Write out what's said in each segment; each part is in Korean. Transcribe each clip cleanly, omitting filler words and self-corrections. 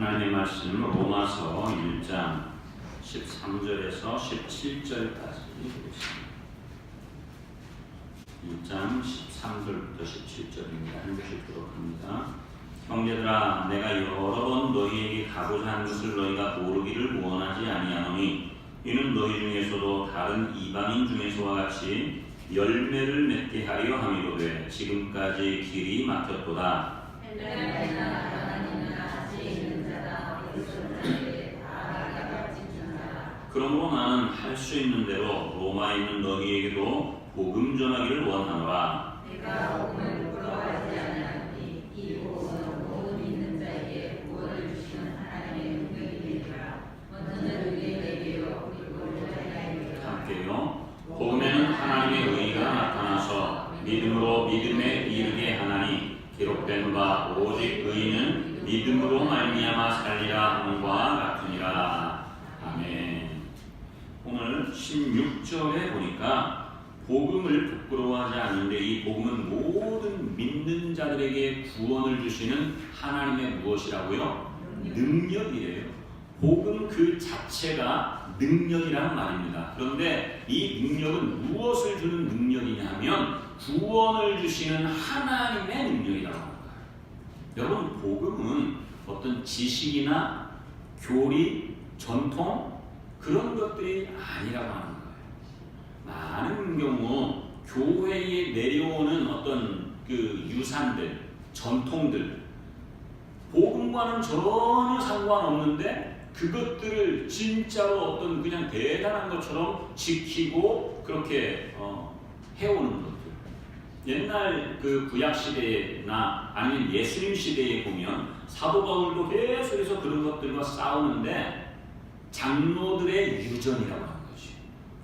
하나님의 말씀 로마서 1장 13절에서 17절까지 보겠습니다. 1장 13절부터 17절입니다. 읽으시도록 합니다. 형제들아, 내가 여러 번 너희에게 가고자 한 것을 너희가 모르기를 원하지 아니하노니 이는 너희 중에서도 다른 이방인 중에서와 같이 열매를 맺게 하려 함이로되 지금까지 길이 막혔도다. 그러므로 나는 할 수 있는 대로 로마에 있는 너희에게도 복음 전하기를 원하노라. 내가 복음을 부끄러워하지 아니하노니 이 복음은 모든 믿는 자에게 구원을 주시는 하나님의 능력이 되리라. 먼저는 우리의 내게요 그리고 우리의 함께요. 복음에는 하나님의 의가 나타나서 믿음으로 믿음에 이르게 하나니 기록된 바 오직 의인은 믿음으로 말미암아 살리라 함과 같으니라. 아멘. 오늘 16절에 보니까 복음을 부끄러워하지 않는데 이 복음은 모든 믿는 자들에게 구원을 주시는 하나님의 무엇이라고요? 능력이에요. 복음 그 자체가 능력이라는 말입니다. 그런데 이 능력은 무엇을 주는 능력이냐면 구원을 주시는 하나님의 능력이라고 합니다. 여러분, 복음은 어떤 지식이나 교리, 전통 그런 것들이 아니라고 하는 거예요. 많은 경우 교회에 내려오는 어떤 그 유산들, 전통들, 복음과는 전혀 상관없는데 그것들을 진짜로 어떤 그냥 대단한 것처럼 지키고 그렇게 해오는 것들. 옛날 그 구약 시대나 아니면 예수님 시대에 보면 사도 바울도 계속해서 그런 것들과 싸우는데 장로들의 유전이라고 하는 거지.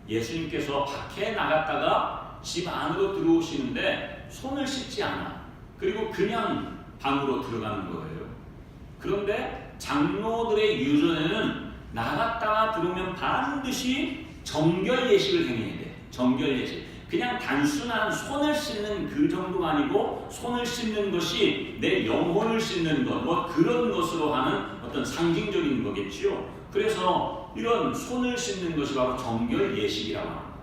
예수님께서 밖에 나갔다가 집 안으로 들어오시는데 손을 씻지 않아. 그리고 그냥 방으로 들어가는 거예요. 그런데 장로들의 유전에는 나갔다가 들어오면 반드시 정결 예식을 행해야 돼. 정결 예식. 그냥 단순한 손을 씻는 그 정도가 아니고 손을 씻는 것이 내 영혼을 씻는 것, 뭐 그런 것으로 하는 어떤 상징적인 거겠지요. 그래서 이런 손을 씻는 것이 바로 정결 예식이라고 합니다.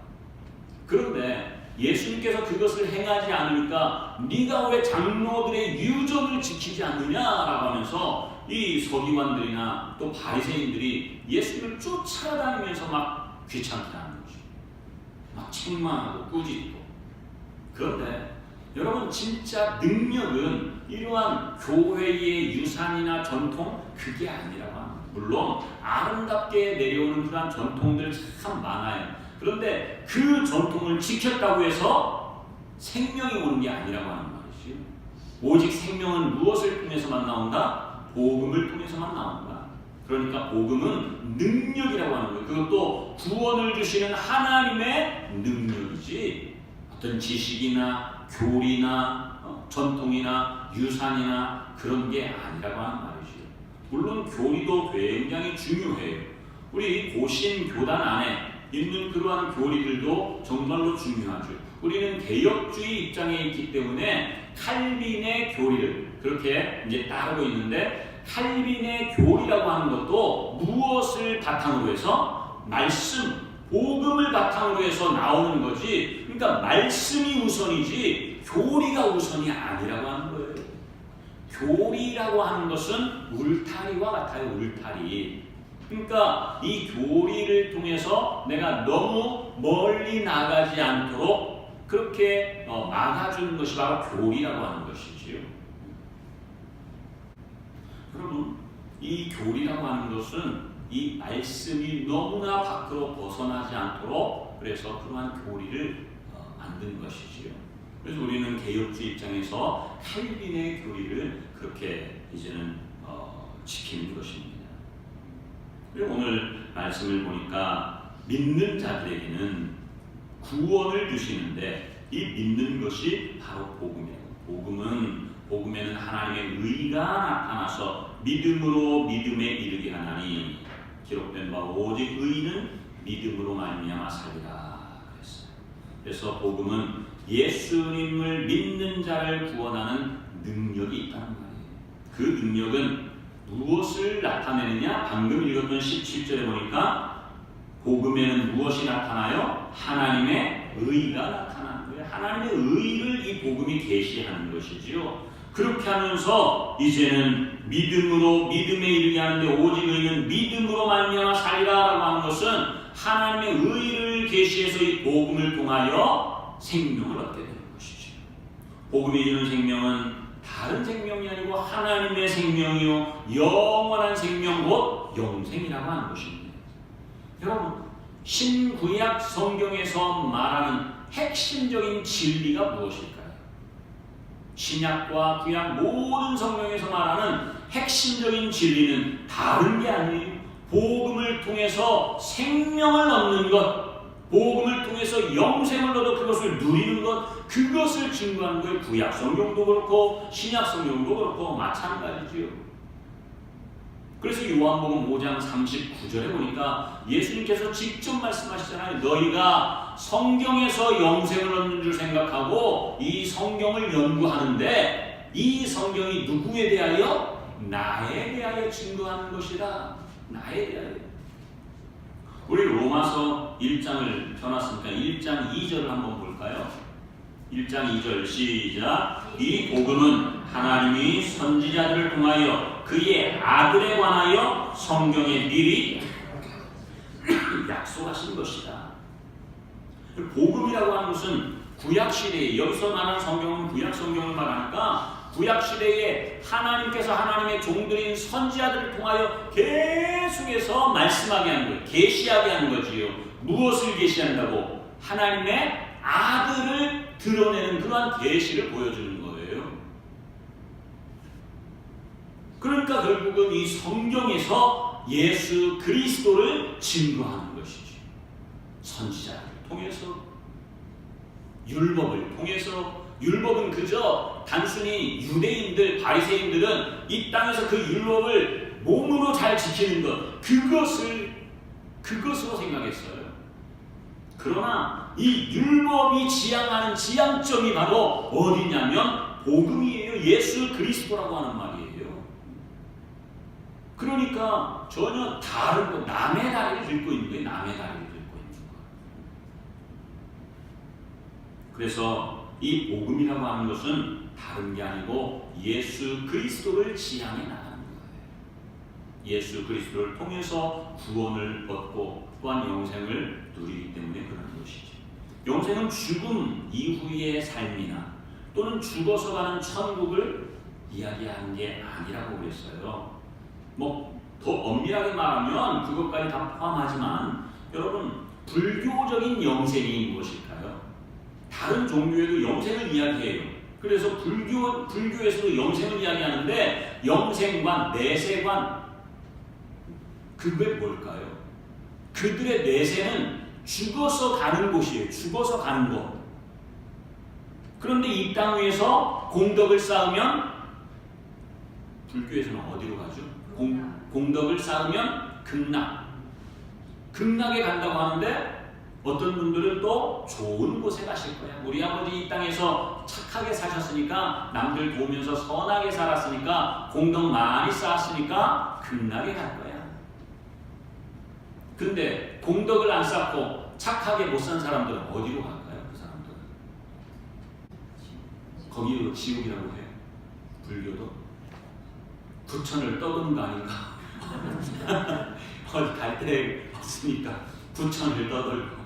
그런데 예수님께서 그것을 행하지 않으니까 네가 왜 장로들의 유전을 지키지 않느냐라고 하면서 이 서기관들이나 또 바리새인들이 예수님을 쫓아다니면서 막 귀찮게 하는 거죠. 막 책망하고 꾸짖고. 그런데 여러분, 진짜 능력은 이러한 교회의 유산이나 전통 그게 아니라고 합니다. 물론 아름답게 내려오는 그러한 전통들 참 많아요. 그런데 그 전통을 지켰다고 해서 생명이 오는 게 아니라고 하는 말이지. 오직 생명은 무엇을 통해서만 나온다? 복음을 통해서만 나온다. 그러니까 복음은 능력이라고 하는 거예요. 그것도 구원을 주시는 하나님의 능력이지 어떤 지식이나 교리나 전통이나 유산이나 그런 게 아니라고 하는 말이죠. 물론 교리도 굉장히 중요해요. 우리 고신 교단 안에 있는 그러한 교리들도 정말로 중요하죠. 우리는 개혁주의 입장에 있기 때문에 칼빈의 교리를 그렇게 이제 따르고 있는데, 칼빈의 교리라고 하는 것도 무엇을 바탕으로 해서? 말씀, 복음을 바탕으로 해서 나오는 거지. 그러니까 말씀이 우선이지 교리가 우선이 아니라고 하는 거예요. 교리라고 하는 것은 울타리와 같아요. 울타리. 그러니까 이 교리를 통해서 내가 너무 멀리 나가지 않도록 그렇게 막아주는 것이 바로 교리라고 하는 것이지요. 여러분, 이 교리라고 하는 것은 이 말씀이 너무나 밖으로 벗어나지 않도록 그래서 그러한 교리를 만든 것이지요. 그래서 우리는 개혁주의 입장에서 칼빈의 교리를 그렇게 이제는 지키는 것입니다. 그리고 오늘 말씀을 보니까 믿는 자들에게는 구원을 주시는데 이 믿는 것이 바로 복음이에요. 복음에는 하나님의 의가 나타나서 믿음으로 믿음에 이르게 하나니 기록된 바 오직 의인은 믿음으로 말미암아 살리라 그랬어요. 그래서 복음은 예수님을 믿는 자를 구원하는 능력이 있다는 말이에요. 그 능력은 무엇을 나타내느냐? 방금 읽었던 17절에 보니까 복음에는 무엇이 나타나요? 하나님의 의가 나타나는 거예요. 하나님의 의를 이 복음이 계시하는 것이지요. 그렇게 하면서 이제는 믿음에 이르게 하는데 오직 의는 믿음으로 말미암아 살리라라고 하는 것은 하나님의 의를 계시해서 이 복음을 통하여 생명을 얻게 되는 것이죠. 복음에 이르는 생명은 다른 생명이 아니고 하나님의 생명이요 영원한 생명 곧 영생이라고 하는 것입니다. 여러분, 신구약 성경에서 말하는 핵심적인 진리가 무엇일까요? 신약과 구약 모든 성경에서 말하는 핵심적인 진리는 다른 게 아니에요. 복음을 통해서 생명을 얻는 것, 복음을 통해서 영생을 얻어 그것을 누리는 것, 그것을 증거하는 거예요. 구약 성경도 그렇고 신약 성경도 그렇고 마찬가지지요. 그래서 요한복음 5장 39절에 보니까 예수님께서 직접 말씀하시잖아요. 너희가 성경에서 영생을 얻는 줄 생각하고 이 성경을 연구하는데 이 성경이 누구에 대하여? 나에 대하여 증거하는 것이다. 나에 대하여. 우리 로마서 1장을 펴놨으니까 1장 2절을 한번 볼까요? 1장 2절 시작. 이 복음은 하나님이 선지자들을 통하여 그의 아들에 관하여 성경에 미리 약속하신 것이다. 복음이라고 하는 것은 구약시대에, 여기서 말하는 성경은 구약성경을 말하니까 구약시대에 하나님께서 하나님의 종들인 선지자들을 통하여 계속해서 말씀하게 하는 거예요. 계시하게 하는 거지요. 무엇을 계시한다고? 하나님의 아들을 드러내는 그러한 계시를 보여주는 거예요. 그러니까 결국은 이 성경에서 예수 그리스도를 증거하는 것이죠. 선지자를 통해서, 율법을 통해서. 율법은 그저 단순히 유대인들, 바리새인들은 이 땅에서 그 율법을 몸으로 잘 지키는 것, 그것으로 생각했어요. 그러나 이 율법이 지향하는 지향점이 바로 어디냐면 복음이에요. 예수 그리스도라고 하는 말이에요. 그러니까 전혀 다른 거, 남의 다리를 들고 있는 거예요. 남의 다리를 들고 있는 거. 그래서 이 복음이라고 하는 것은 다른 게 아니고 예수 그리스도를 지향해 나가는 거예요. 예수 그리스도를 통해서 구원을 얻고 또한 영생을 누리기 때문에 그런 것이죠. 영생은 죽음 이후의 삶이나 또는 죽어서 가는 천국을 이야기하는 게 아니라고 그랬어요. 더 엄밀하게 말하면 그것까지 다 포함하지만 여러분, 불교적인 영생이 무엇일까요? 다른 종교에도 영생을 이야기해요. 그래서 불교에서도 영생을 이야기하는데 영생관, 내세관, 그게 뭘까요? 그들의 내세는 죽어서 가는 곳이에요. 죽어서 가는 곳. 그런데 이 땅 위에서 공덕을 쌓으면 불교에서는 어디로 가죠? 공덕을 쌓으면 극락에 간다고 하는데 어떤 분들은 또 좋은 곳에 가실 거야. 우리 아버지 이 땅에서 착하게 사셨으니까, 남들 도우면서 선하게 살았으니까, 공덕 많이 쌓았으니까 극락에 갈 거야. 근데 공덕을 안 쌓고 착하게 못 산 사람들은 어디로 갈까요? 그 사람들은 거기로 지옥이라고 해요. 불교도 부천을 떠도는 거 아닌가? 어디 갈 데 없으니까 부천을 떠돌고.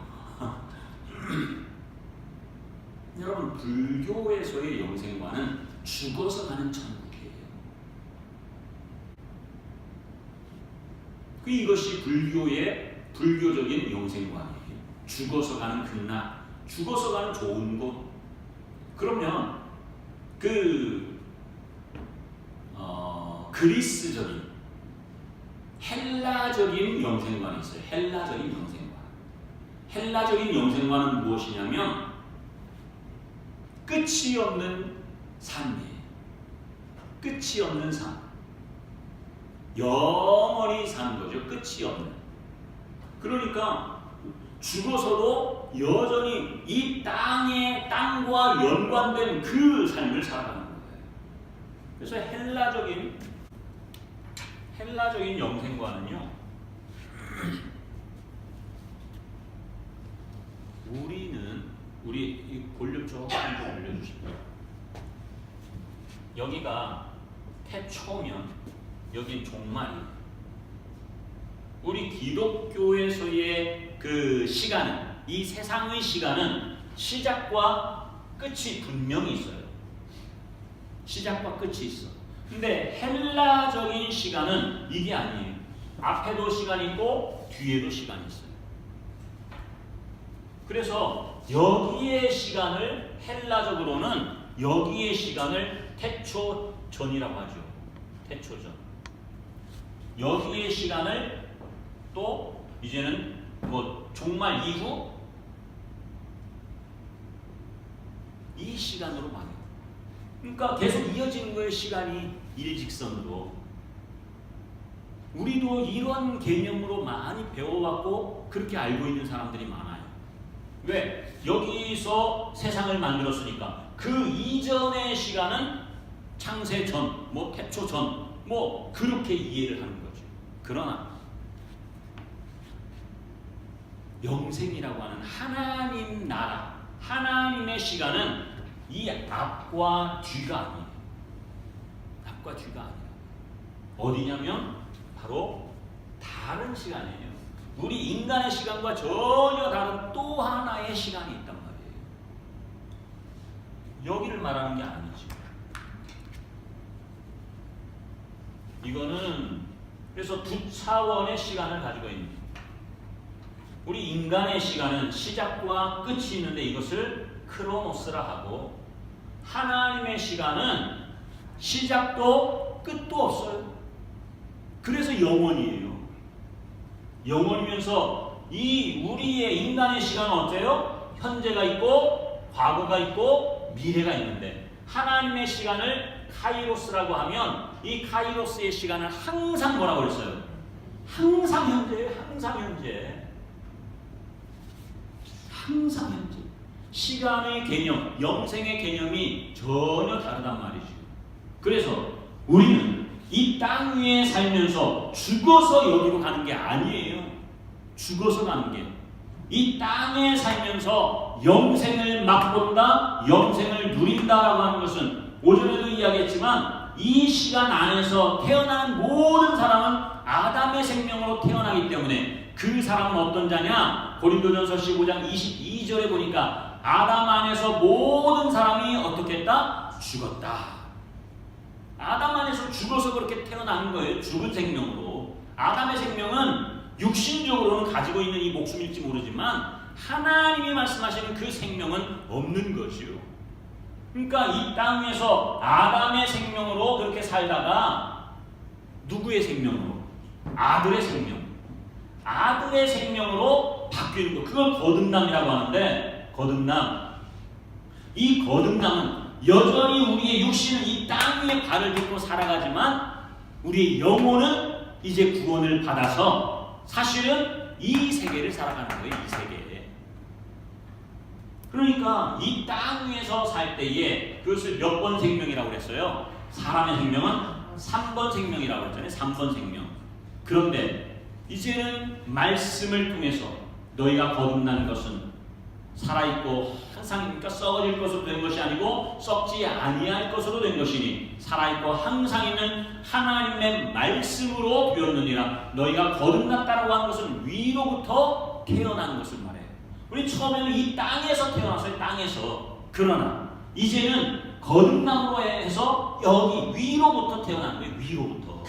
여러분, 불교에서의 영생관은 죽어서 가는 천국이에요. 이것이 불교적인 영생관이에요. 죽어서 가는 극락, 죽어서 가는 좋은 곳. 그러면 그리스적인, 헬라적인 영생관이 있어요. 헬라적인 영생관. 헬라적인 영생관은 무엇이냐면 끝이 없는 삶이에요. 끝이 없는 삶. 영원히 사는 거죠. 끝이 없는. 그러니까 죽어서도 여전히 이 땅과 연관된 그 삶을 살아가는 거예요. 그래서 헬라적인 헬라적인 영생과는요, 우리 이 볼륨 조금 좀 올려주시고요. 여기가 태초면 여긴 종말이. 우리 기독교에서의 그 시간은, 이 세상의 시간은 시작과 끝이 분명히 있어요. 시작과 끝이 있어. 근데 헬라적인 시간은 이게 아니에요. 앞에도 시간이 있고 뒤에도 시간이 있어요. 그래서 여기의 시간을, 헬라적으로는 여기의 시간을 태초전이라고 하죠. 태초전. 여기의 시간을 또 이제는 뭐 종말 이후 이 시간으로 봐요. 그러니까 계속 이어지는 거예요. 시간이 일직선으로. 우리도 이런 개념으로 많이 배워왔고 그렇게 알고 있는 사람들이 많아요. 왜? 여기서 세상을 만들었으니까 그 이전의 시간은 창세 전, 뭐 태초 전, 뭐 그렇게 이해를 하는 거죠. 그러나 영생이라고 하는 하나님 나라, 하나님의 시간은 이 앞과 뒤가 아니에요. 앞과 뒤가 아니에요. 어디냐면 바로 다른 시간이에요. 우리 인간의 시간과 전혀 다른 또 하나의 시간이 있단 말이에요. 여기를 말하는 게 아니지. 이거는 그래서 두 차원의 시간을 가지고 있는 거예요. 우리 인간의 시간은 시작과 끝이 있는데 이것을 크로노스라 하고, 하나님의 시간은 시작도 끝도 없어요. 그래서 영원이에요. 영원이면서 이 우리의 인간의 시간은 어때요? 현재가 있고 과거가 있고 미래가 있는데, 하나님의 시간을 카이로스라고 하면 이 카이로스의 시간은 항상 뭐라고 그랬어요? 항상 현재예요. 항상 현재. 항상 현재. 시간의 개념, 영생의 개념이 전혀 다르단 말이죠. 그래서 우리는 이 땅 위에 살면서 죽어서 여기로 가는 게 아니에요. 죽어서 가는 게. 이 땅에 살면서 영생을 맛본다, 영생을 누린다라고 하는 것은 오전에도 이야기했지만 이 시간 안에서 태어나는 모든 사람은 아담의 생명으로 태어나기 때문에 그 사람은 어떤 자냐? 고린도전서 15장 22절에 보니까 아담 안에서 모든 사람이 어떻게 했다? 죽었다. 아담 안에서 죽어서 그렇게 태어나는 거예요. 죽은 생명으로. 아담의 생명은 육신적으로는 가지고 있는 이 목숨일지 모르지만 하나님이 말씀하시는 그 생명은 없는 것이요. 그러니까 이 땅 위에서 아담의 생명으로 그렇게 살다가 누구의 생명으로? 아들의 생명. 아들의 생명으로 바뀌는 것. 그걸 거듭남이라고 하는데, 거듭남. 이 거듭남은 여전히 우리의 육신은 이 땅 위에 발을 딛고 살아가지만 우리의 영혼은 이제 구원을 받아서 사실은 이 세계를 살아가는 거예요. 이 세계. 그러니까 이 땅 위에서 살 때에 그것을 몇 번 생명이라고 그랬어요? 사람의 생명은 3번 생명이라고 했잖아요. 3번 생명. 그런데 이제는 말씀을 통해서 너희가 거듭나는 것은 살아있고 항상 썩어질 것으로 된 것이 아니고 썩지 아니할 것으로 된 것이니 살아있고 항상 있는 하나님의 말씀으로 되었느니라. 너희가 거듭났다라고 하는 것은 위로부터 태어난 것을 말해요. 우리 처음에는 이 땅에서 태어났어요. 땅에서. 그러나 이제는 거듭남으로 해서 여기 위로부터 태어난 거예요. 위로부터.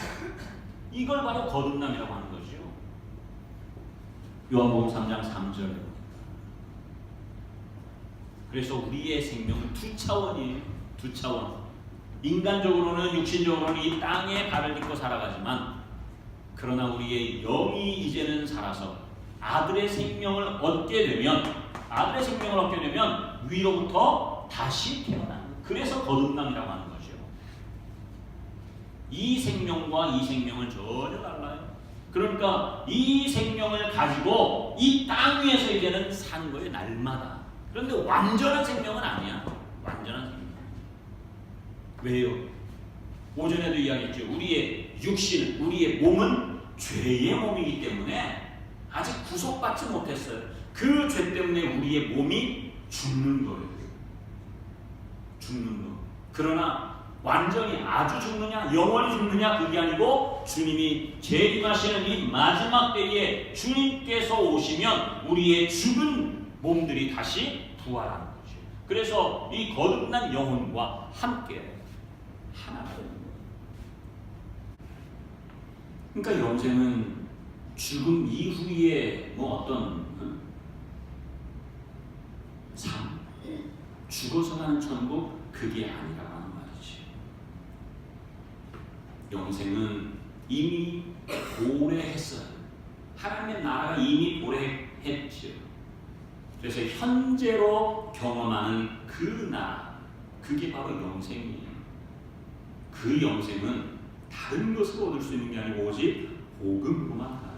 이걸 바로 거듭남이라고 하는 거죠. 요한복음 3장 3절. 그래서 우리의 생명은 두 차원이에요. 두 차원. 인간적으로는 육신적으로는 이 땅에 발을 딛고 살아가지만 그러나 우리의 영이 이제는 살아서 아들의 생명을 얻게 되면 위로부터 다시 태어나는 거예요. 그래서 거듭남이라고 하는 거죠. 이 생명과 이 생명은 전혀 달라요. 그러니까 이 생명을 가지고 이 땅 위에서 이제는 산 거예요. 날마다. 그런데 완전한 생명은 아니야. 완전한 생명. 왜요? 오전에도 이야기했죠. 우리의 육신, 우리의 몸은 죄의 몸이기 때문에 아직 구속받지 못했어요. 그 죄 때문에 우리의 몸이 죽는 거예요. 죽는 거. 그러나 완전히 아주 죽느냐, 영원히 죽느냐 그게 아니고 주님이 재림하시는 이 마지막 때에 주님께서 오시면 우리의 죽은 몸들이 다시 부활하는 거죠. 그래서 이 거듭난 영혼과 함께 하나가 되는 거예요. 그러니까 영생은 죽음 이후에 뭐 어떤 삶, 죽어서 가는 천국 그게 아니라고 하는 말이지. 영생은 이미 오래 했어요. 하나님의 나라가 이미 오래 했죠. 그래서 현재로 경험하는 그 나라, 그게 바로 영생이에요. 그 영생은 다른 것을 얻을 수 있는 게 아니고 오직 복음으로만 가능합니다.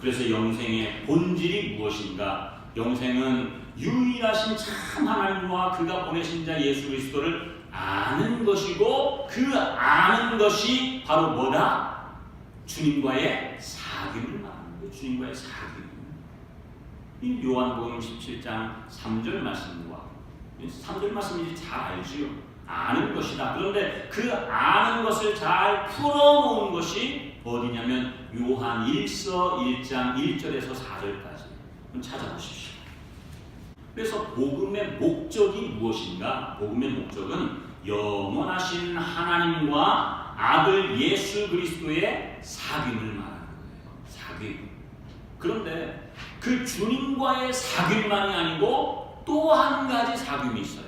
그래서 영생의 본질이 무엇인가? 영생은 유일하신 참 하나님과 그가 보내신 자 예수 그리스도를 아는 것이고 그 아는 것이 바로 뭐다? 주님과의 사귐을 말하는 거예요. 주님과의 사귐. 이 요한복음 17장 3절 말씀과 3절 말씀이 잘 알지요. 아는 것이다. 그런데 그 아는 것을 잘 풀어놓은 것이 어디냐면 요한 1서 1장 1절에서 4절까지 찾아보십시오. 그래서 복음의 목적이 무엇인가? 복음의 목적은 영원하신 하나님과 아들 예수 그리스도의 사귐을 말하는 거예요. 사귐. 그런데 그 주님과의 사귐만이 아니고 또 한 가지 사귐이 있어요.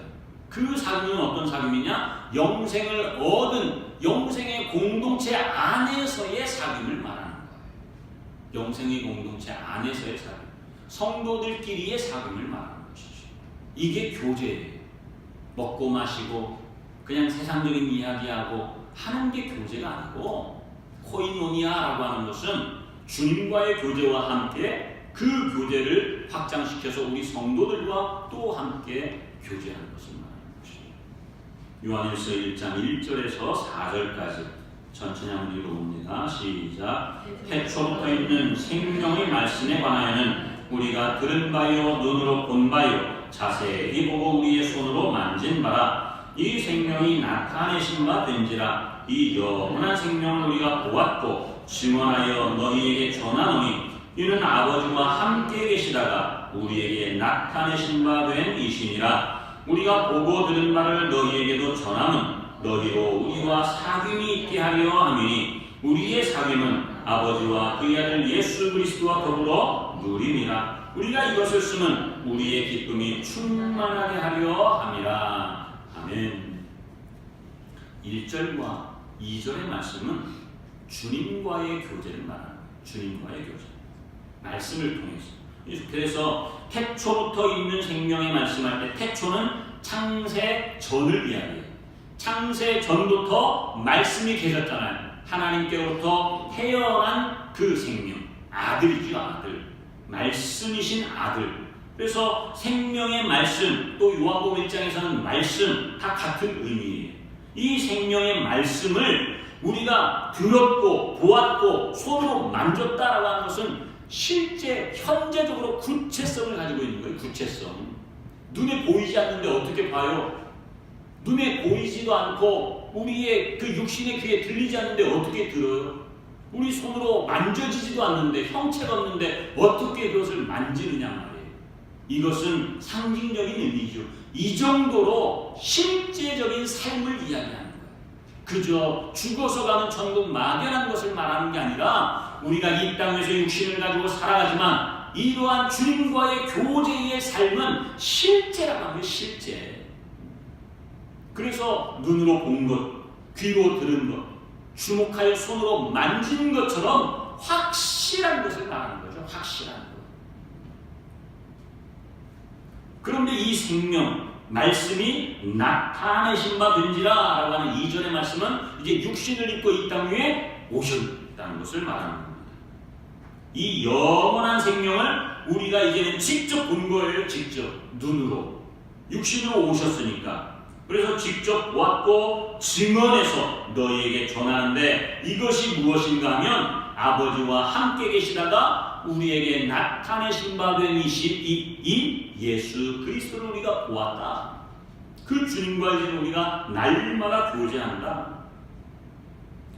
그 사귐은 어떤 사귐이냐? 영생을 얻은 영생의 공동체 안에서의 사귐을 말하는 거예요. 영생의 공동체 안에서의 사귐. 성도들끼리의 사귐을 말하는 것이죠. 이게 교제예요. 먹고 마시고 그냥 세상적인 이야기하고 하는 게 교제가 아니고 코이노니아라고 하는 것은 주님과의 교제와 함께 그 교제를 확장시켜서 우리 성도들과 또 함께 교제하는 것을 말하는 것이죠. 요한일서 1장 1절에서 4절까지 천천히 한번 읽어봅니다. 시작. 태초부터 있는 생명의 말씀에 관하여는 우리가 들은 바요 눈으로 본 바요 자세히 보고 우리의 손으로 만진 바라. 이 생명이 나타내신 바 된지라. 이 영원한 생명을 우리가 보았고 증언하여 너희에게 전하노니 이는 아버지와 함께 계시다가 우리에게 나타내신 바 된 이시니라. 우리가 보고 들은 바를 너희에게도 전하면 너희로 우리와 사귐이 있게 하려 함이니 우리의 사귐은 아버지와 그의 아들 예수 그리스도와 더불어 누림이라. 우리가 이것을 쓰면 우리의 기쁨이 충만하게 하려 함이라. 아멘. 1절과 2절의 말씀은 주님과의 교제를 말합니다. 주님과의 교제. 말씀을 통해서. 그래서 태초부터 있는 생명의 말씀할 때 태초는 창세 전을 이야기해요. 창세 전부터 말씀이 계셨잖아요. 하나님께로부터 태어난 그 생명. 아들이죠, 아들. 말씀이신 아들. 그래서 생명의 말씀, 또 요한복음 1장에서는 말씀 다 같은 의미예요. 이 생명의 말씀을 우리가 들었고 보았고 손으로 만졌다라고 하는 것은 실제 현재적으로 구체성을 가지고 있는 거예요. 구체성. 눈에 보이지 않는데 어떻게 봐요? 눈에 보이지도 않고 우리의 그 육신의 귀에 들리지 않는데 어떻게 들어요? 우리 손으로 만져지지도 않는데 형체가 없는데 어떻게 그것을 만지느냐 말이에요. 이것은 상징적인 의미죠. 이 정도로 실제적인 삶을 이야기하는 거예요. 그저 죽어서 가는 천국 막연한 것을 말하는 게 아니라 우리가 이 땅에서 육신을 가지고 살아가지만 이러한 주님과의 교제의 삶은 실제라고 하면 실제. 그래서 눈으로 본 것, 귀로 들은 것, 주목하여 손으로 만진 것처럼 확실한 것을 말하는 거죠. 확실한 것. 그런데 이 생명, 말씀이 나타내신 바 된지라 라고 하는 2절의 말씀은 이제 육신을 입고 이 땅 위에 오셨다는 것을 말하는 겁니다. 이 영원한 생명을 우리가 이제는 직접 본 거예요. 직접 눈으로 육신으로 오셨으니까. 그래서 직접 보았고 증언해서 너희에게 전하는데 이것이 무엇인가 하면 아버지와 함께 계시다가 우리에게 나타내신 바 된 이 예수 그리스도를 우리가 보았다. 그 주님과 이제 우리가 날마다 교제한다.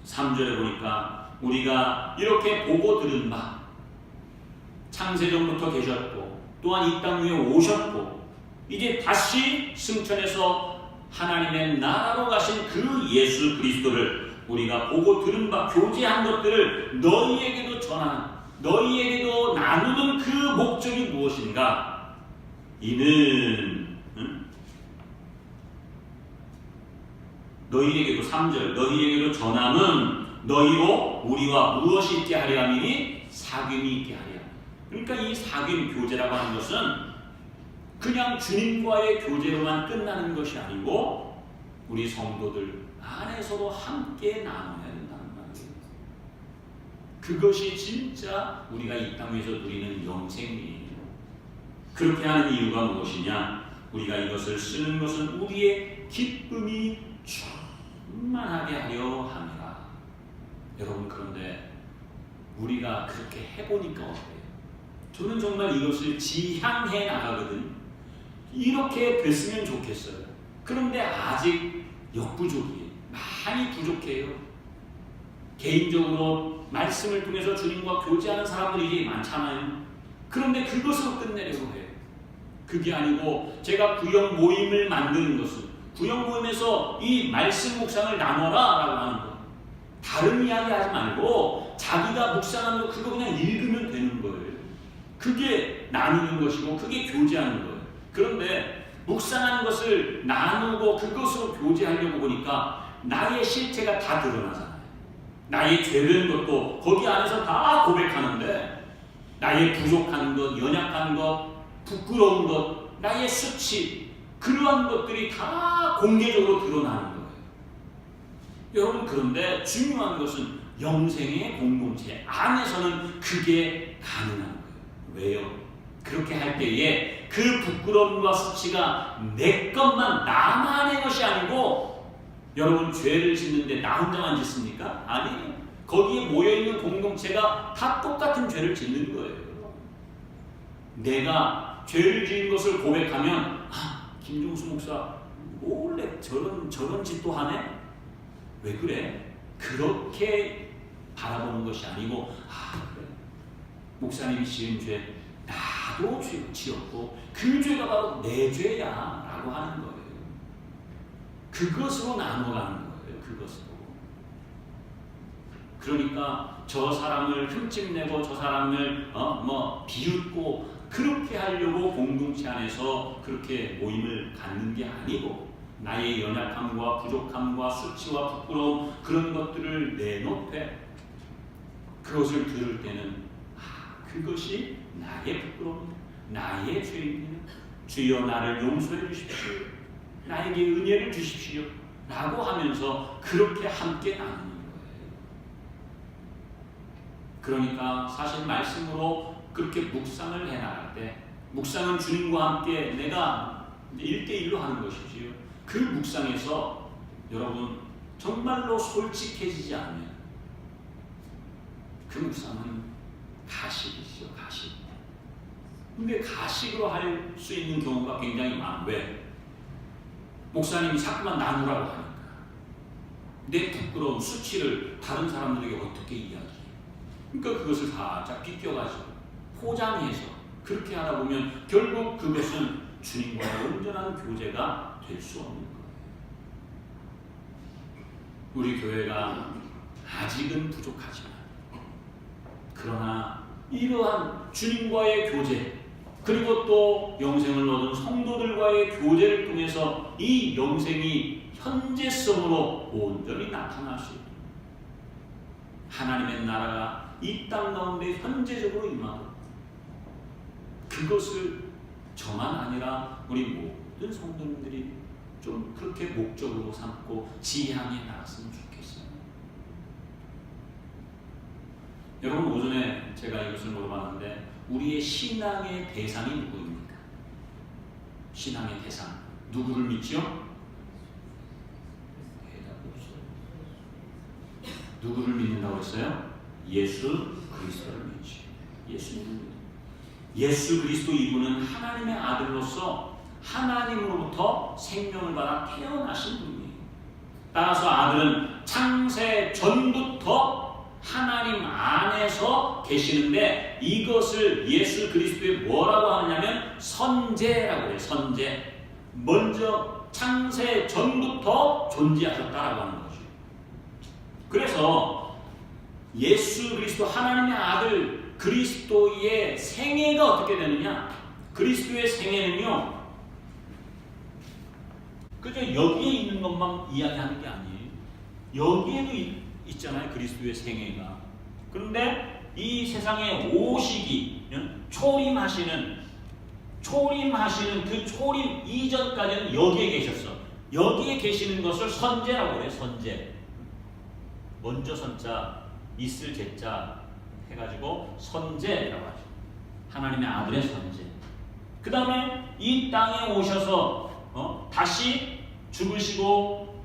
3절에 보니까 우리가 이렇게 보고 들은 바 창세전부터 계셨고 또한 이 땅 위에 오셨고 이제 다시 승천해서 하나님의 나라로 가신 그 예수 그리스도를 우리가 보고 들은 바 교제한 것들을 너희에게도 전하는 너희에게도 나누는 그 목적이 무엇인가? 이는 너희에게도 3절 너희에게도 전함은 너희로 우리와 무엇이 있게 하려 함이니 사귐이 있게 하려. 그러니까 이 사귐 교제라고 하는 것은 그냥 주님과의 교제로만 끝나는 것이 아니고 우리 성도들 안에 서로 함께 나눠야 된다는 말이에요. 그것이 진짜 우리가 이 땅 위에서 누리는 영생이에요. 그렇게 하는 이유가 무엇이냐? 우리가 이것을 쓰는 것은 우리의 기쁨이 충만하게 하려 함이라. 여러분 그런데 우리가 그렇게 해보니까 어때요? 저는 정말 이것을 지향해 나가거든요. 이렇게 됐으면 좋겠어요. 그런데 아직 역부족이에요. 많이 부족해요. 개인적으로 말씀을 통해서 주님과 교제하는 사람들이 많잖아요. 그런데 그것으로 끝내려고 해요. 그게 아니고 제가 구역 모임을 만드는 것은 구역 모임에서 이 말씀 묵상을 나눠라 라고 하는 거. 다른 이야기 하지 말고 자기가 묵상하는 거 그거 그냥 읽으면 되는 거예요. 그게 나누는 것이고 그게 교제하는 거예요. 그런데 묵상하는 것을 나누고 그것으로 교제하려고 보니까 나의 실체가 다 드러나잖아요. 나의 죄된 것도 거기 안에서 다 고백하는데 나의 부족한 것, 연약한 것, 부끄러운 것, 나의 수치 그러한 것들이 다 공개적으로 드러나는 거예요. 여러분 그런데 중요한 것은 영생의 공동체 안에서는 그게 가능한 거예요. 왜요? 그렇게 할 때에 그 부끄러움과 수치가 내 것만 나만의 것이 아니고 여러분 죄를 짓는데 나 혼자만 짓습니까? 아니에요. 거기에 모여있는 공동체가 다 똑같은 죄를 짓는 거예요. 내가 죄를 지은 것을 고백하면 김종수 목사 원래 저런 짓도 하네? 왜 그래? 그렇게 바라보는 것이 아니고 그래. 목사님이 지은 죄 나도 지었고 그 죄가 바로 내 죄야 라고 하는 거예요. 그것으로 나눠가는 거예요. 그것으로. 그러니까 저 사람을 흠집내고 저 사람을 비웃고 그렇게 하려고 공동체 안에서 그렇게 모임을 갖는 게 아니고 나의 연약함과 부족함과 수치와 부끄러움 그런 것들을 내놓되 그것을 들을 때는 그것이 나의 부끄러움, 나의 죄입니다. 주여 나를 용서해 주십시오. 나에게 은혜를 주십시오. 라고 하면서 그렇게 함께 나누는 거예요. 그러니까 사실 말씀으로 그렇게 묵상을 해나갈 때 묵상은 주님과 함께 내가 1대1로 하는 것이지요. 그 묵상에서 여러분 정말로 솔직해지지 않으면 그 묵상은 가식이죠. 가식. 근데 가식으로 할 수 있는 경우가 굉장히 많아요. 왜? 목사님이 자꾸만 나누라고 하니까 내 부끄러운 수치를 다른 사람들에게 어떻게 이야기해? 그러니까 그것을 살짝 비껴가지고 포장해서 그렇게 하다 보면 결국 그것은 주님과의 온전한 교제가 될 수 없는 거예요. 우리 교회가 아직은 부족하지만 그러나 이러한 주님과의 교제 그리고 또 영생을 얻은 성도들과의 교제를 통해서 이 영생이 현재성으로 온전히 나타날 수 있도록 하나님의 나라가 이 땅 가운데 현재적으로 임하도록 그것을 저만 아니라 우리 모든 성도님들이 좀 그렇게 목적으로 삼고 지향해 나갔으면 좋겠어요. 여러분 오전에 제가 이것을 물어봤는데 우리의 신앙의 대상이 누구입니까? 신앙의 대상 누구를 믿죠? 누구를 믿는다고 했어요? 예수 그리스도를 믿지. 예수 그리스도 이분은 하나님의 아들로서 하나님으로부터 생명을 받아 태어나신 분이에요. 따라서 아들은 창세 전부터 하나님 안에서 계시는데 이것을 예수 그리스도에 뭐라고 하느냐면 선제라고 해요. 선제. 먼저 창세 전부터 존재하셨다라고 하는 거죠. 그래서 예수 그리스도 하나님의 아들 그리스도의 생애가 어떻게 되느냐? 그리스도의 생애는요, 그저 여기에 있는 것만 이야기하는 게 아니에요. 여기에도 있잖아요, 그리스도의 생애가. 그런데 이 세상에 오시기, 초림하시는 그 초림 이전까지는 여기에 계셨어. 여기에 계시는 것을 선제라고 해요. 선제. 먼저 선자, 있을 제자 해가지고 선제라고 하죠. 하나님의 아들의 선제. 그 다음에 이 땅에 오셔서 다시 죽으시고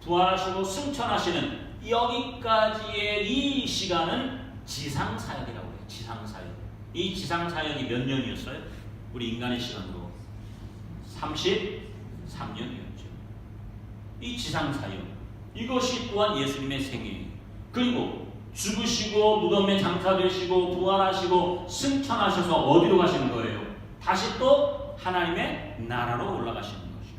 부활하시고 승천하시는 여기까지의 이 시간은 지상사역이라고 해요. 지상사역. 이 지상사역이 몇 년이었어요? 우리 인간의 시간으로 33년이었죠. 이 지상사역, 이것이 또한 예수님의 생애예요. 그리고 죽으시고 무덤에 장사되시고 부활하시고 승천하셔서 어디로 가시는 거예요? 다시 또 하나님의 나라로 올라가시는 거죠.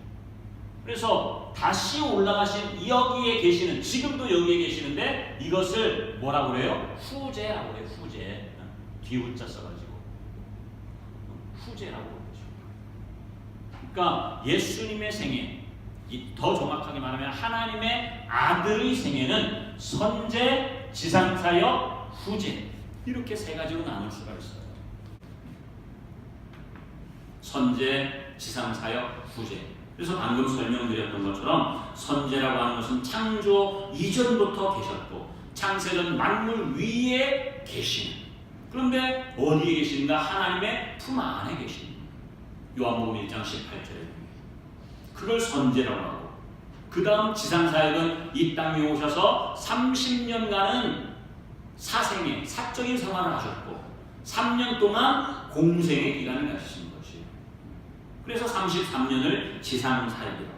그래서 다시 올라가신 여기에 계시는, 지금도 여기에 계시는데 이것을 뭐라고 그래요? 후제라고 해요. 후제. 뒤후자 써가지고 후제라고 그러죠. 그러니까 예수님의 생애, 더 정확하게 말하면 하나님의 아들의 생애는 선제, 지상사역, 후제, 이렇게 세 가지로 나눌 수가 있어요. 선제, 지상사역, 후제. 그래서 방금 설명드렸던 것처럼 선제라고 하는 것은 창조 이전부터 계셨고 창세전 만물 위에 계시는, 그런데 어디에 계신가? 하나님의 품 안에 계시는, 요한복음 1장 18절에 그걸 선제라고 하고, 그 다음 지상사역은 이 땅에 오셔서 30년간은 사생애, 사적인 생활을 하셨고 3년 동안 공생의 기간을 가지신 것이에요. 그래서 33년을 지상사역이라고 해요.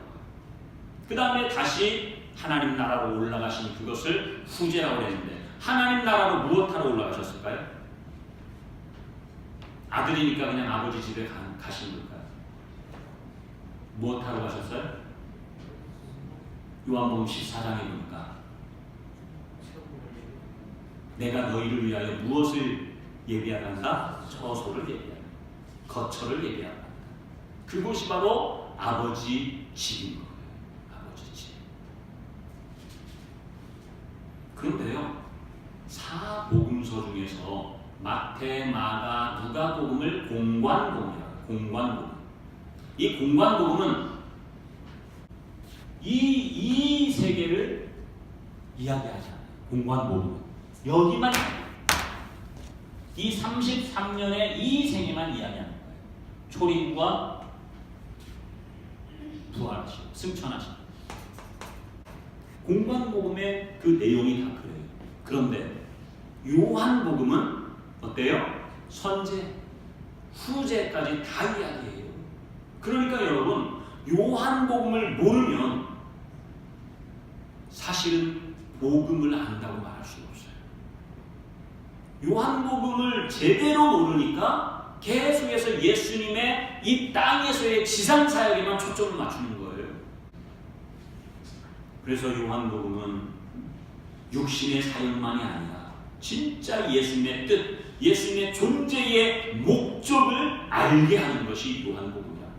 그 다음에 다시 하나님 나라로 올라가신 그것을 후제라고 했는데, 하나님 나라로 무엇하러 올라가셨을까요? 아들이니까 그냥 아버지 집에 가신 걸까요? 무엇하러 가셨어요? 요한복음 14장에 보니까 내가 너희를 위하여 무엇을 예비하란다? 처소를 예비하라. 거처를 예비하라. 그곳이 바로 아버지 집인 거예요. 아버지 집. 그런데요, 사복음서 중에서 마태, 마가, 누가복음을 공관복음이라고. 공관복음. 이 공관복음은 이 세계를 이야기하지 않아요. 공관복음은 여기만, 이 33년의 이 생애만 이야기하는 거예요. 초림과 부활하시고 승천하시고. 공관복음의 그 내용이 다 그래요. 그런데 요한복음은 어때요? 선제, 후제까지 다 이야기해요. 그러니까 여러분, 요한복음을 모르면 사실은 복음을 안다고 말할 수가 없어요. 요한복음을 제대로 모르니까 계속해서 예수님의 이 땅에서의 지상사역에만 초점을 맞추는 거예요. 그래서 요한복음은 육신의 사역만이 아니라 진짜 예수님의 뜻, 예수님의 존재의 목적을 알게 하는 것이 요한복음이라고 해요.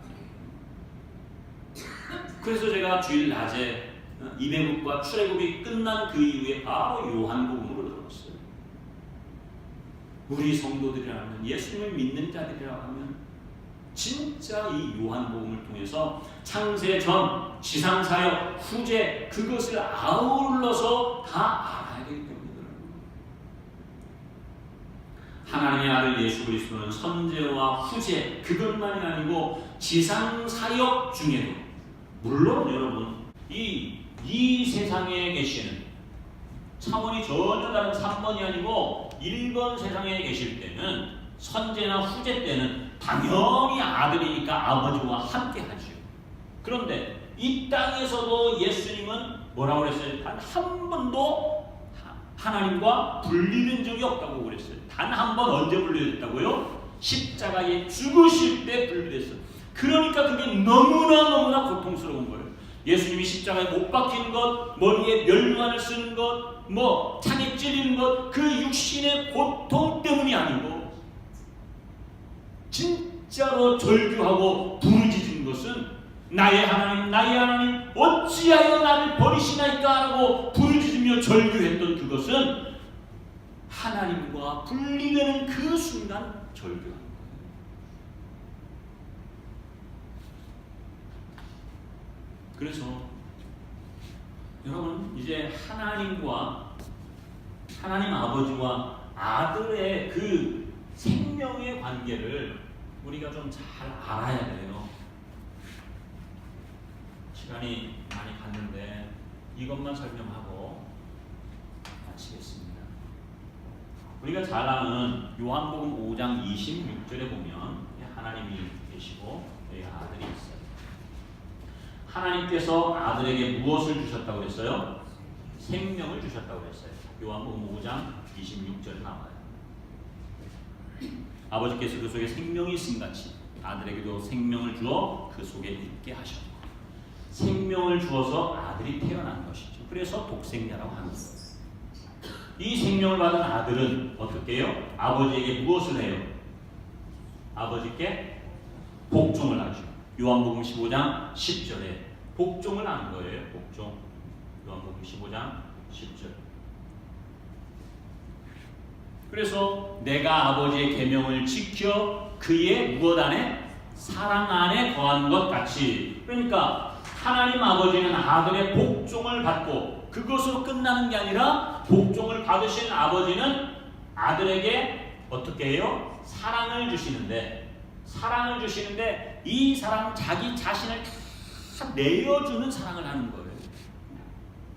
그래서 제가 주일 낮에 이배국과 출애굽이 끝난 그 이후에 바로 요한복음으로 들어갔어요. 우리 성도들이라면, 예수님을 믿는 자들이라고 하면 진짜 이 요한복음을 통해서 창세 전, 지상사역, 후제, 그것을 아울러서 다 알아야 되기 때문에 하나님의 아들 예수 그리스도는 선제와 후제, 그것만이 아니고 지상사역 중에도, 물론 여러분 이 세상에 계시는 차원이 전혀 다른 3번이 아니고 1번 세상에 계실 때는 선제나 후제 때는 당연히 아들이니까 아버지와 함께 하죠. 그런데 이 땅에서도 예수님은 뭐라고 그랬어요? 단 한 번도 하나님과 분리된 적이 없다고 그랬어요. 단 한 번 언제 분리됐다고요? 십자가에 죽으실 때 분리됐어요. 그러니까 그게 너무나 고통스러운 거예요. 예수님이 십자가에 못 박힌 것, 머리에 멸류관을 쓰는 것, 창에 찔리는 것, 그 육신의 고통 때문이 아니고 진짜로 절규하고 부르짖은 것은 나의 하나님 어찌하여 나를 버리시나이까 하고 부르짖으며 절규했던 그것은 하나님과 분리되는 그 순간 절규한 거예요. 그래서 여러분 이제 하나님 아버지와 아들의 그 생명의 관계를 우리가 좀 잘 알아야 돼요. 시간이 많이 갔는데 이것만 설명하고 마치겠습니다. 우리가 잘 아는 요한복음 5장 26절에 보면 하나님이 계시고 여기 아들이 있어요. 하나님께서 아들에게 무엇을 주셨다고 그랬어요? 생명을 주셨다고 그랬어요. 요한복음 5장 26절에 나와요. 아버지께서 그 속에 생명이 있음같이 아들에게도 생명을 주어 그 속에 있게 하셨고, 생명을 주어서 아들이 태어난 것이죠. 그래서 독생자라고 하는 거예요. 이 생명을 받은 아들은 어떻게 해요? 아버지에게 무엇을 해요? 아버지께 복종을 하죠. 요한복음 15장 10절에 복종을 하는 거예요. 복종. 요한복음 15장 10절. 그래서 내가 아버지의 계명을 지켜 그의 무엇 안에? 사랑 안에 거하는 것 같이. 그러니까 하나님 아버지는 아들의 복종을 받고 그것으로 끝나는 게 아니라 복종을 받으신 아버지는 아들에게 어떻게 해요? 사랑을 주시는데 이 사랑, 자기 자신을 다 내어주는 사랑을 하는 거예요.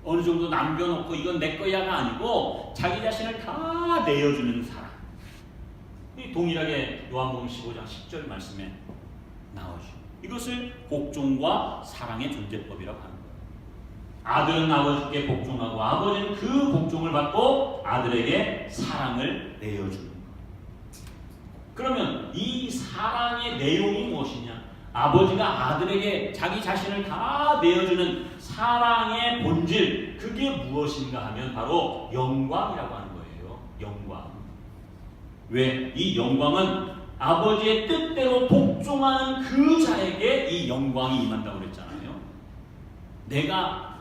어느 정도 남겨놓고 이건 내 거야가 아니고 자기 자신을 다 내어주는 사랑. 동일하게 요한복음 15장 10절 말씀에 나오죠. 이것을 복종과 사랑의 존재법이라고 하는 거예요. 아들은 아버지께 복종하고 아버지는 그 복종을 받고 아들에게 사랑을 내어주는 거예요. 그러면 이 사랑의 내용이 무엇이냐? 아버지가 아들에게 자기 자신을 다 내어주는 사랑의 본질, 그게 무엇인가 하면 바로 영광이라고 하는 거예요. 영광. 왜? 이 영광은 아버지의 뜻대로 복종하는 그 자에게 이 영광이 임한다고 그랬잖아요. 내가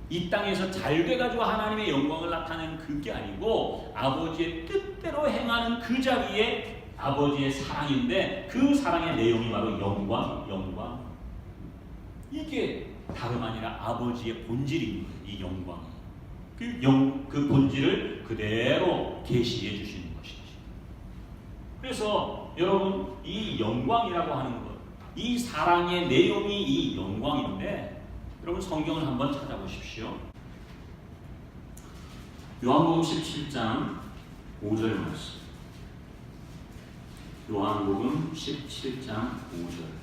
이 땅에서 잘 돼가지고 하나님의 영광을 나타내는 그게 아니고 아버지의 뜻대로 행하는 그 자리에 아버지의 사랑인데 그 사랑의 내용이 바로 영광. 이게 다름 아니라 아버지의 본질인 거예요. 이 영광. 그 본질을 그대로 계시해 주시는 것이죠. 그래서 여러분 이 영광이라고 하는 것, 이 사랑의 내용이 이 영광인데 여러분 성경을 한번 찾아보십시오. 요한복음 17장 5절 말씀. 요한복음 17장 5절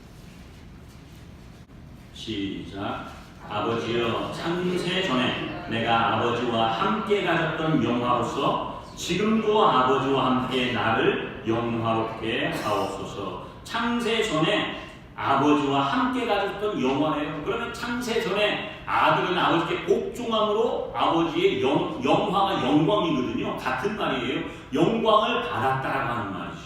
시작. 아버지여, 창세 전에 내가 아버지와 함께 가졌던 영화로서 지금도 아버지와 함께 나를 영화롭게 하옵소서. 창세 전에 아버지와 함께 가졌던 영화예요. 그러면 창세 전에 아들은 아버지께 복종함으로 아버지의 영화가 영광이거든요. 같은 말이에요. 영광을 받았다라고 하는 말이죠.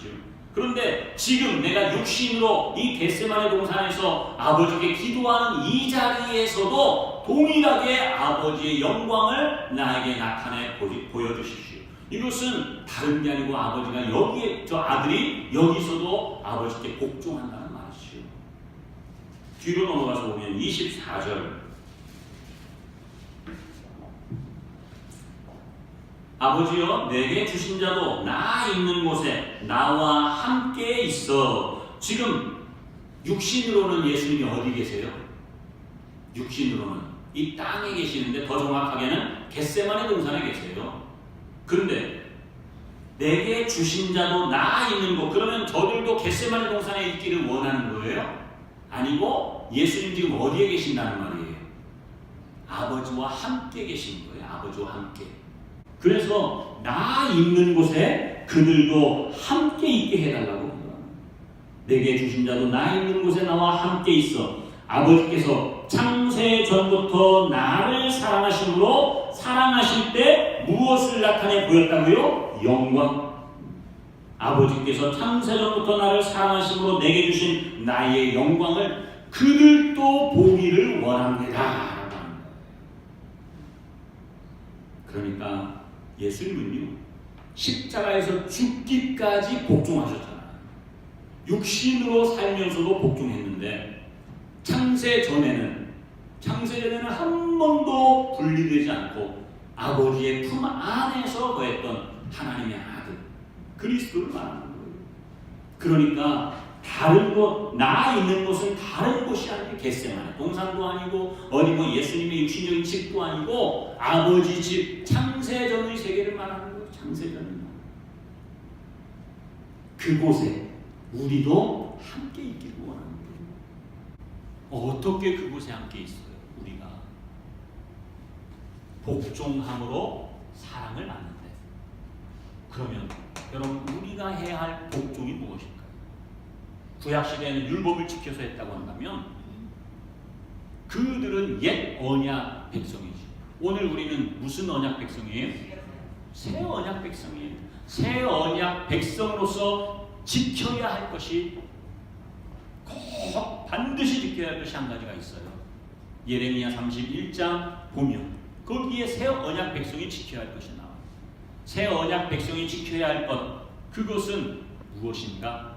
그런데 지금 내가 육신으로 이 겟세마네 동산에서 아버지께 기도하는 이 자리에서도 동일하게 아버지의 영광을 나에게 나타내 보여주십시오. 이것은 다른 게 아니고 아버지가 여기에, 저 아들이 여기서도 아버지께 복종한다는 말이죠. 뒤로 넘어가서 보면 24절. 아버지여, 내게 주신 자도 나 있는 곳에 나와 함께 있어. 지금 육신으로는 예수님이 어디 계세요? 육신으로는 이 땅에 계시는데 더 정확하게는 겟세마네 동산에 계세요. 그런데 내게 주신 자도 나 있는 곳, 그러면 저들도 겟세마네 동산에 있기를 원하는 거예요? 아니고 예수님 지금 어디에 계신다는 말이에요? 아버지와 함께 계신 거예요. 아버지와 함께. 그래서 나 있는 곳에 그들도 함께 있게 해달라고 합니다. 내게 주신 자도 나 있는 곳에 나와 함께 있어. 아버지께서 창세 전부터 나를 사랑하심으로 사랑하실 때 무엇을 나타내 보였다고요? 영광. 아버지께서 창세 전부터 나를 사랑하심으로 내게 주신 나의 영광을 그들도 보기를 원합니다. 그러니까 예수님은요, 십자가에서 죽기까지 복종하셨잖아요. 육신으로 살면서도 복종했는데 창세 전에는 한 번도 분리되지 않고 아버지의 품 안에서 거했던 하나님의 아들 그리스도를 말하는 거예요. 그러니까 다른 곳, 나 있는 곳은 다른 곳이 아니고 겟세마네 동산도 아니고 어디 뭐 예수님의 육신적인 집도 아니고 아버지 집, 창세전의 세계를 말하는 거예요. 창세전의 그곳에 우리도 함께 있기를 원하는 거예요. 어떻게 그곳에 함께 있어요? 우리가 복종함으로 사랑을 낳는데, 그러면 여러분 우리가 해야 할 복종이 무엇일까요? 구약시대에는 율법을 지켜서 했다고 한다면 그들은 옛 언약 백성이지. 오늘 우리는 무슨 언약 백성이에요? 새 언약 백성이에요. 새 언약 백성으로서 지켜야 할 것이, 꼭 반드시 지켜야 할 것이 한 가지가 있어요. 예레미야 31장 보면 거기에 새 언약 백성이 지켜야 할 것이 나와요. 새 언약 백성이 지켜야 할 것, 그것은 무엇인가?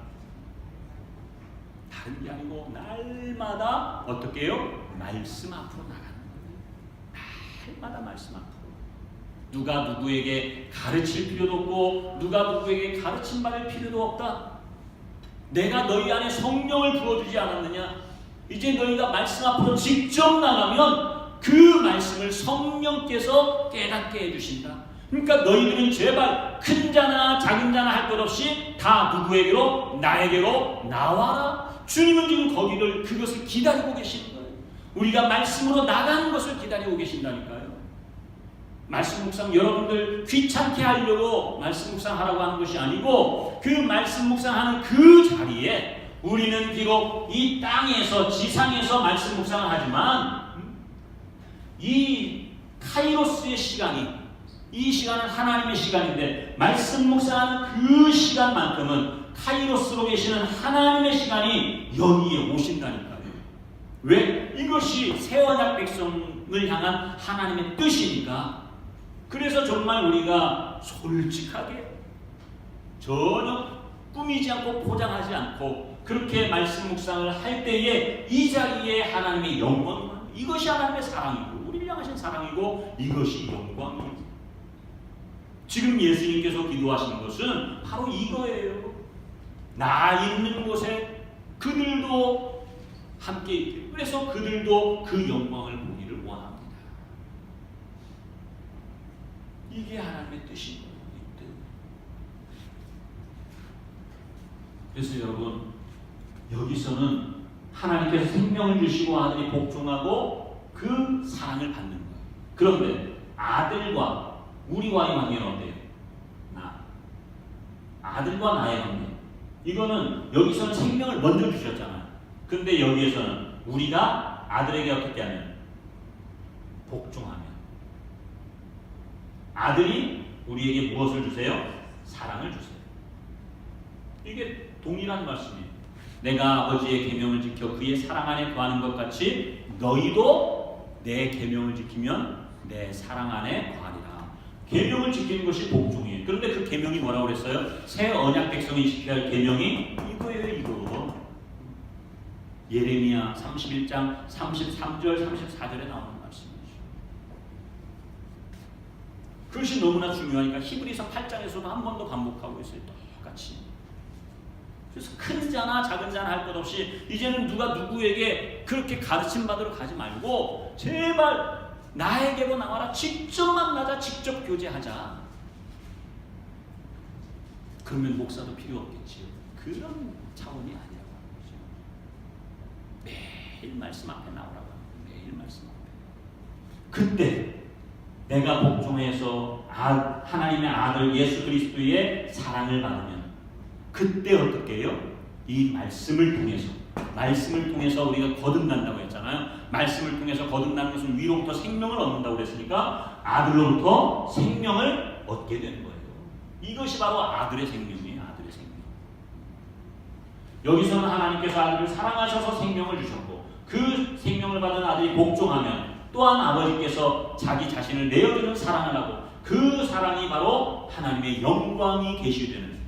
다른 게 아니고 날마다 어떻게 해요? 말씀 앞으로 나가는 거예요. 날마다 말씀 앞으로. 누가 누구에게 가르칠 필요도 없고 누가 누구에게 가르침 받을 필요도 없다. 내가 너희 안에 성령을 부어주지 않았느냐? 이제 너희가 말씀 앞으로 직접 나가면 그 말씀을 성령께서 깨닫게 해주신다. 그러니까 너희들은 제발 큰 자나 작은 자나 할 것 없이 다 누구에게로? 나에게로 나와라. 주님은 지금 거기를, 그것을 기다리고 계시는 거예요. 우리가 말씀으로 나가는 것을 기다리고 계신다니까요. 말씀 묵상, 여러분들 귀찮게 하려고 말씀 묵상하라고 하는 것이 아니고 그 말씀 묵상하는 그 자리에 우리는 비록 이 땅에서, 지상에서 말씀 묵상을 하지만 이 카이로스의 시간이, 이 시간은 하나님의 시간인데 말씀 묵상하는 그 시간만큼은 카이로스로 계시는 하나님의 시간이 여기에 오신다니까요. 왜? 이것이 새 언약 백성을 향한 하나님의 뜻이니까. 그래서 정말 우리가 솔직하게 전혀 꾸미지 않고 포장하지 않고 그렇게 말씀 묵상을 할 때에 이 자리에 하나님의 영광, 이것이 하나님의 사랑이고 우리를 향하신 사랑이고 이것이 영광이에요. 지금 예수님께서 기도하시는 것은 바로 이거예요. 나 있는 곳에 그들도 함께 있게. 그래서 그들도 그 영광을 보기를 원합니다. 이게 하나님의 뜻입니다. 그래서 여러분, 여기서는 하나님께서 생명을 주시고 아들이 복종하고 그 사랑을 받는 거예요. 그런데 아들과 우리와의 관계는 어때요? 아들과 나의 관계. 이거는 여기서는 생명을 먼저 주셨잖아요. 근데 여기에서는 우리가 아들에게 어떻게 하면? 복종하면. 아들이 우리에게 무엇을 주세요? 사랑을 주세요. 이게 동일한 말씀이에요. 내가 아버지의 계명을 지켜 그의 사랑 안에 거하는 것 같이 너희도 내 계명을 지키면 내 사랑 안에 거하리라. 계명을 지키는 것이 복종이에요. 그런데 그 계명이 뭐라고 그랬어요? 새 언약 백성이 지켜야 할 계명이 이거예요. 이거. 예레미야 31장 33절 34절에 나오는 말씀이죠. 그것이 너무나 중요하니까 히브리서 8장에서도 한 번 더 반복하고 있어요. 똑같이. 그래서 큰 자나 작은 자나 할 것 없이 이제는 누가 누구에게 그렇게 가르침 받으러 가지 말고 제발 나에게로 나와라. 직접 만나자. 직접 교제하자. 그러면 목사도 필요 없겠지요. 그런 차원이 아니라고 하는 거죠. 매일 말씀 앞에 나오라고 하는 거예요. 매일 말씀 앞에. 그때 내가 복종해서 하나님의 아들 예수 그리스도의 사랑을 받으면 그때 어떻게 해요? 이 말씀을 통해서 우리가 거듭난다고 했잖아요. 말씀을 통해서 거듭나는 것은 위로부터 생명을 얻는다고 그랬으니까 아들로부터 생명을 얻게 되는 거예요. 이것이 바로 아들의 생명이에요. 아들의 생명. 여기서는 하나님께서 아들을 사랑하셔서 생명을 주셨고 그 생명을 받은 아들이 복종하면 또한 아버지께서 자기 자신을 내어주는 사랑을 하고 그 사랑이 바로 하나님의 영광이 계시되는.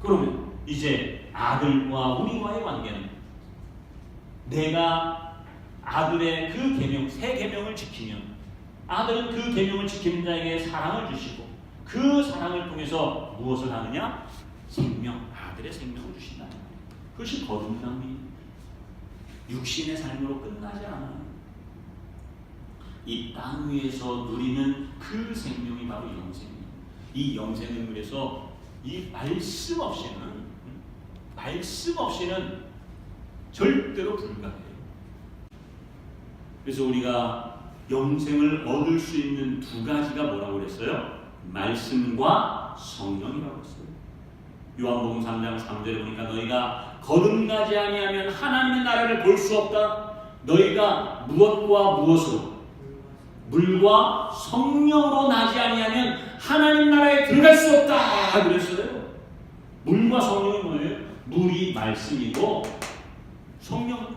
그러면 이제 아들과 우리와의 관계는 내가 아들의 그 계명, 새 계명을 지키면 아들은 그 계명을 지키는 자에게 사랑을 주시고 그 사랑을 통해서 무엇을 하느냐? 생명, 아들의 생명을 주신다. 그것이 거듭남이 육신의 삶으로 끝나지 않아요. 이 땅 위에서 누리는 그 생명이 바로 영생이에요. 이 영생을 위해서 이 말씀 없이는 절대로 불가해요. 그래서 우리가 영생을 얻을 수 있는 두 가지가 뭐라고 그랬어요? 말씀과 성령이라고 했어요. 요한복음 3장 3절에 보니까 너희가 거듭나지 아니하면 하나님의 나라를 볼 수 없다. 너희가 무엇과 무엇으로? 물과 성령으로 나지 아니하면 하나님 나라에 들어갈 수 없다 그랬어요. 물과 성령이 뭐예요? 물이 말씀이고 성령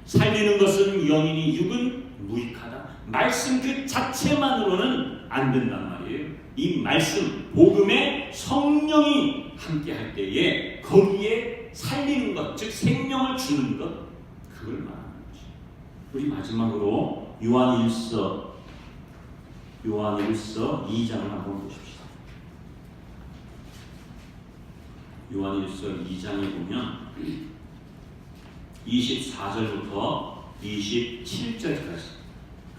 살리는 것은 영이니 육은 무익하다. 말씀 그 자체만으로는 안 된단 말이에요. 이 말씀 복음에 성령이 함께할 때에 거기에 살리는 것, 즉 생명을 주는 것, 그걸 말하는 거죠. 우리 마지막으로 요한일서 2장을 한번 보십시다. 요한일서 2장에 보면 24절부터 27절까지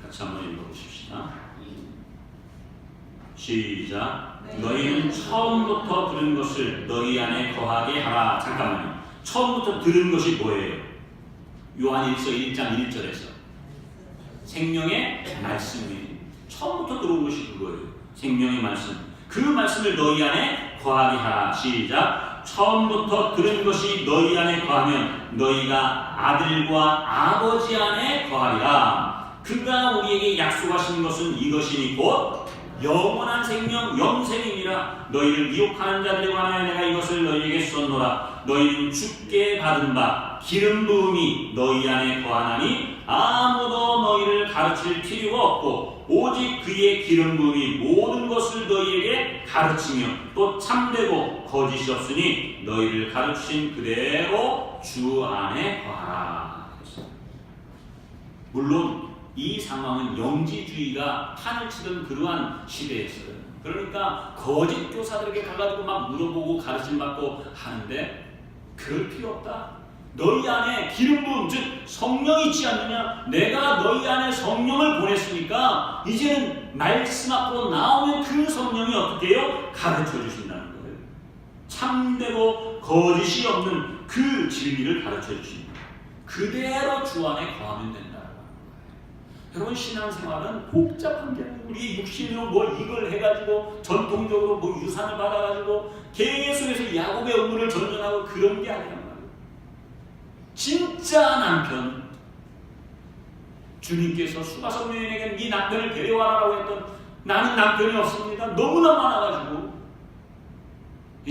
같이 한번 읽어보십시다. 시작. 너희는 처음부터 들은 것을 너희 안에 거하게 하라. 잠깐만요. 처음부터 들은 것이 뭐예요? 요한일서 1장 1절에서 생명의 말씀이에요. 처음부터 들어온 것이 그거예요. 생명의 말씀. 그 말씀을 너희 안에 거하게 하라. 시작. 처음부터 들은 것이 너희 안에 거하면 너희가 아들과 아버지 안에 거하리라. 그가 우리에게 약속하신 것은 이것이니 곧 영원한 생명 영생이니라. 너희를 미혹하는 자들에 관하여 내가 이것을 너희에게 썼노라. 너희는 주께 받은 바 기름 부음이 너희 안에 거하나니 아무도 너희를 가르칠 필요가 없고 오직 그의 기름 부음이 모든 것을 너희에게 가르치며 또 참되고 거짓이 없으니 너희를 가르치신 그대로 주 안에 거하라. 물론 이 상황은 영지주의가 판을 치던 그러한 시대였어요. 그러니까 거짓 교사들에게 가가지고 막 물어보고 가르침받고 하는데 그럴 필요 없다. 너희 안에 기름 부음, 즉 성령이 있지 않느냐? 내가 너희 안에 성령을 보냈으니까 이제는 말씀 앞으로 나오면 그 성령이 어떻게 해요? 가르쳐 주신다는 거예요. 참되고 거짓이 없는 그 진리를 가르쳐 주십니다. 그대로 주 안에 거하면 된다는 거예요. 여러분, 신앙생활은 복잡한 게 아니에요. 우리 육신으로 뭐 이걸 해가지고 전통적으로 뭐 유산을 받아가지고 계속해서 야곱의 의무를 전전하고 그런 게 아니란 말이에요. 진짜 남편, 주님께서 수가성 여인에게 네 남편을 데려와라라고 했던 나는 남편이 없습니다. 너무나 많아가지고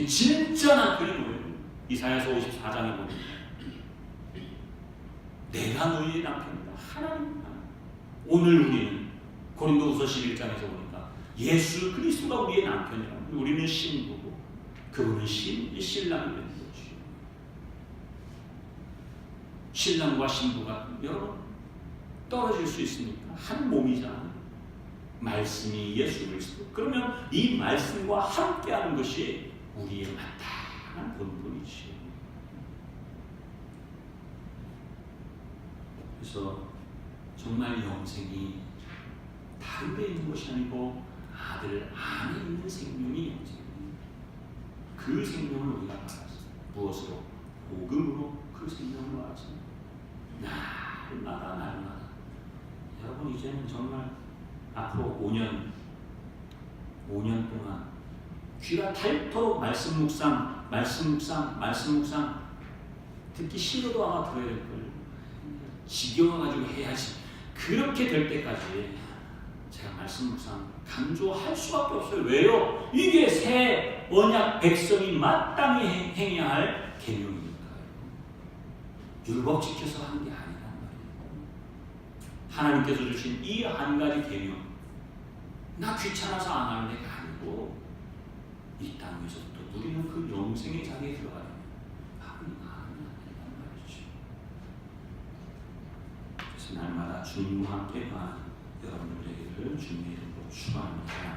진짜 남편이 뭐예요? 이사야서 54장에 보면 내가 너희의 남편이다. 하나님. 오늘 우리는 고린도후서 11장에서 보니까 예수 그리스도가 우리의 남편이라고. 우리는 신부고 그분은 신랑이 되는 거죠. 신랑과 신부가 여러분 떨어질 수 있습니까? 한 몸이잖아요. 말씀이 예수 그리스도. 그러면 이 말씀과 함께하는 것이 우리의 마땅한 본분이지. 그래서 정말 영생이 다른 데 있는 것이 아니고 아들 안에 있는 생명이 영생입니다. 그 생명을 우리가 받았어요. 무엇으로? 복음으로 그 생명을 받았어요. 날마다 여러분 이제는 정말 앞으로 5년 동안 귀가 닳도록 말씀 묵상 듣기 싫어도 아마 들어야 될 거예요. 지겨워가지고 해야지. 그렇게 될 때까지 제가 말씀 묵상 강조할 수밖에 없어요. 왜요? 이게 새 언약 백성이 마땅히 행해야 할 계명이니까요. 율법 지켜서 하는 게 아니란 말이에요. 하나님께서 주신 이 한 가지 계명, 나 귀찮아서 안 하는 데가 아니고 이 땅에서부터 누리는 그 영생의 자리에 들어가는 하나님 안 된단 말이죠. 그래서 날마다 주님과 함께 가는 여러분들에게를 주님의 이름으로 축원합니다.